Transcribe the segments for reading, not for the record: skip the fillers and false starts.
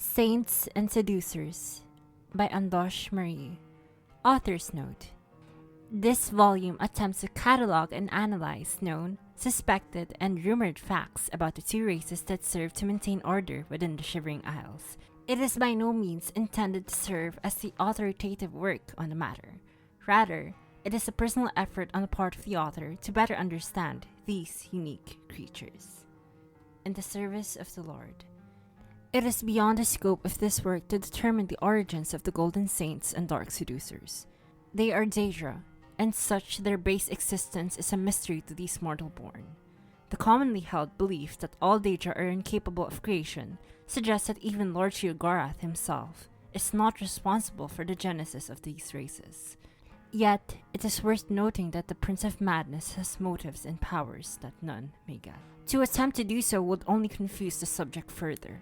Saints and Seducers by Andosh Marie. Author's Note. This volume attempts to catalog and analyze known, suspected, and rumored facts about the two races that serve to maintain order within the Shivering Isles. It is by no means intended to serve as the authoritative work on the matter. Rather, it is a personal effort on the part of the author to better understand these unique creatures. In the service of the Lord. It is beyond the scope of this work to determine the origins of the Golden Saints and Dark Seducers. They are Daedra, and such their base existence is a mystery to these mortal born. The commonly held belief that all Daedra are incapable of creation suggests that even Lord Sheogorath himself is not responsible for the genesis of these races. Yet, it is worth noting that the Prince of Madness has motives and powers that none may get. To attempt to do so would only confuse the subject further.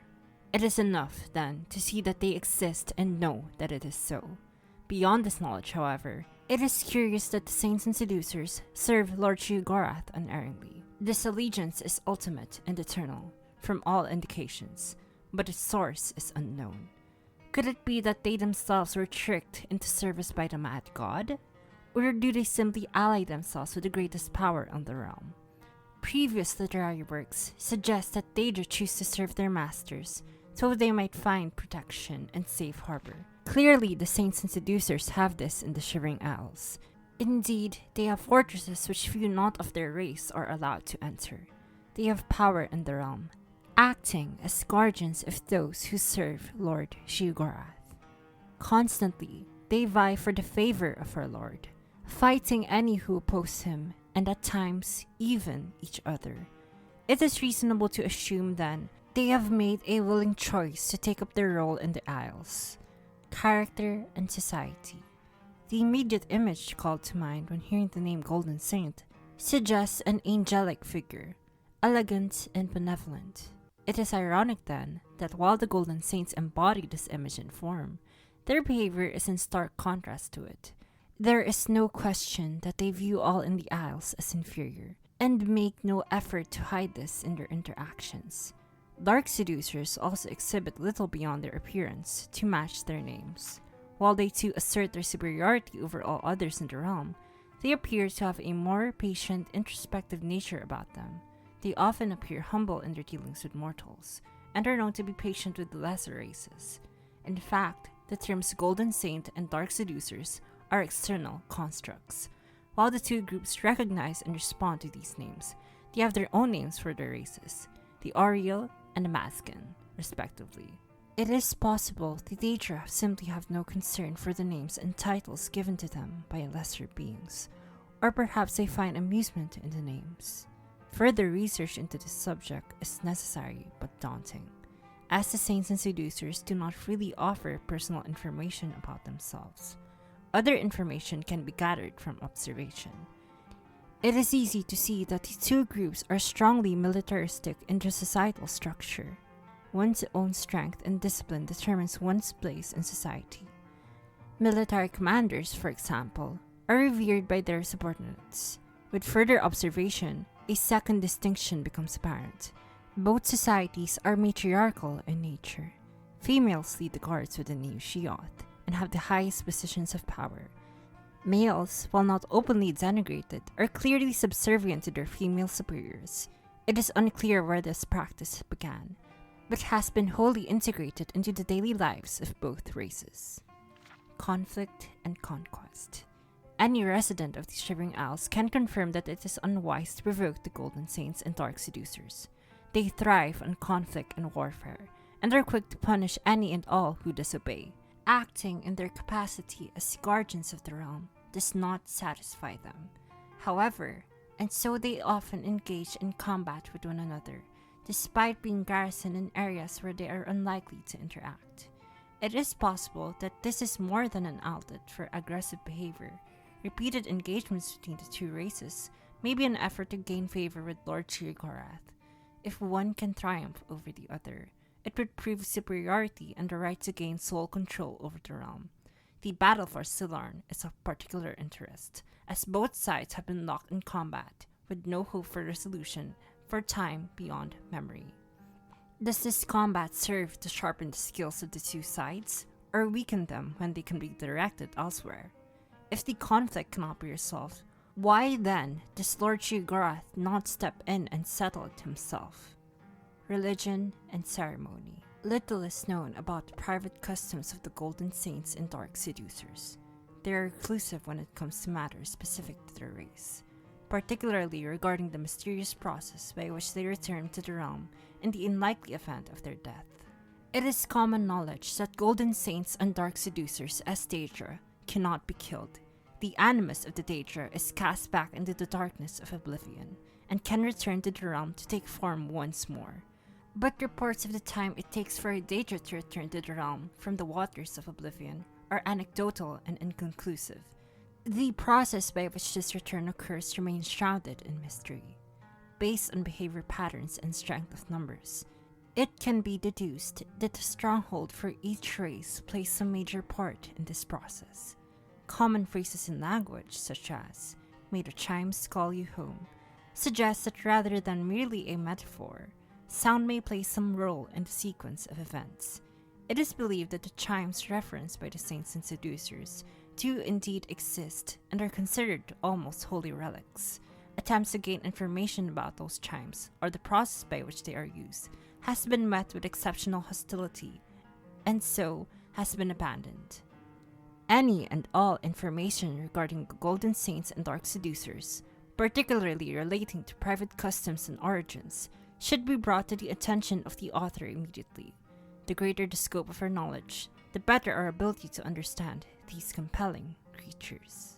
It is enough, then, to see that they exist and know that it is so. Beyond this knowledge, however, it is curious that the Saints and Seducers serve Lord Sheogorath unerringly. This allegiance is ultimate and eternal, from all indications, but its source is unknown. Could it be that they themselves were tricked into service by the mad god? Or do they simply ally themselves with the greatest power on the realm? Previous literary works suggest that Daedra choose to serve their masters so they might find protection and safe harbor. Clearly, the Saints and Seducers have this in the Shivering Isles. Indeed, they have fortresses which few not of their race are allowed to enter. They have power in the realm, acting as guardians of those who serve Lord Sheogorath. Constantly, they vie for the favor of our Lord, fighting any who oppose him, and at times even each other. It is reasonable to assume, then, they have made a willing choice to take up their role in the Isles. Character and society. The immediate image called to mind when hearing the name Golden Saint suggests an angelic figure, elegant and benevolent. It is ironic, then, that while the Golden Saints embody this image and form, their behavior is in stark contrast to it. There is no question that they view all in the Isles as inferior, and make no effort to hide this in their interactions. Dark Seducers also exhibit little beyond their appearance to match their names. While they too assert their superiority over all others in the realm, they appear to have a more patient, introspective nature about them. They often appear humble in their dealings with mortals, and are known to be patient with the lesser races. In fact, the terms Golden Saint and Dark Seducers are external constructs. While the two groups recognize and respond to these names, they have their own names for their races, the Ariel and the Mascan, respectively. It is possible the Daedra simply have no concern for the names and titles given to them by lesser beings, or perhaps they find amusement in the names. Further research into this subject is necessary but daunting, as the Saints and Seducers do not freely offer personal information about themselves. Other information can be gathered from observation. It is easy to see that the two groups are strongly militaristic in their societal structure. One's own strength and discipline determines one's place in society. Military commanders, for example, are revered by their subordinates. With further observation, a second distinction becomes apparent. Both societies are matriarchal in nature. Females lead the guards within the Ushioth and have the highest positions of power. Males, while not openly denigrated, are clearly subservient to their female superiors. It is unclear where this practice began, but has been wholly integrated into the daily lives of both races. Conflict and conquest. Any resident of the Shivering Isles can confirm that it is unwise to provoke the Golden Saints and Dark Seducers. They thrive on conflict and warfare, and are quick to punish any and all who disobey. Acting in their capacity as guardians of the realm does not satisfy them. However, and so they often engage in combat with one another, despite being garrisoned in areas where they are unlikely to interact. It is possible that this is more than an outlet for aggressive behavior. Repeated engagements between the two races may be an effort to gain favor with Lord Sheogorath. If one can triumph over the other, it would prove superiority and the right to gain sole control over the realm. The battle for Sillarn is of particular interest, as both sides have been locked in combat, with no hope for resolution for time beyond memory. Does this combat serve to sharpen the skills of the two sides, or weaken them when they can be directed elsewhere? If the conflict cannot be resolved, why then does Lord Shigarath not step in and settle it himself? Religion and ceremony. Little is known about the private customs of the Golden Saints and Dark Seducers. They are reclusive when it comes to matters specific to their race, particularly regarding the mysterious process by which they return to the realm in the unlikely event of their death. It is common knowledge that Golden Saints and Dark Seducers as Daedra cannot be killed. The animus of the Daedra is cast back into the darkness of oblivion, and can return to the realm to take form once more. But reports of the time it takes for a Daedra to return to the realm from the waters of oblivion are anecdotal and inconclusive. The process by which this return occurs remains shrouded in mystery. Based on behavior patterns and strength of numbers, it can be deduced that the stronghold for each race plays some major part in this process. Common phrases in language, such as, "May the chimes call you home," suggest that rather than merely a metaphor, sound may play some role in the sequence of events. It is believed that the chimes referenced by the Saints and Seducers do indeed exist and are considered almost holy relics. Attempts to gain information about those chimes, or the process by which they are used, has been met with exceptional hostility, and so has been abandoned. Any and all information regarding the Golden Saints and Dark Seducers, particularly relating to private customs and origins, should be brought to the attention of the author immediately. The greater the scope of our knowledge, the better our ability to understand these compelling creatures.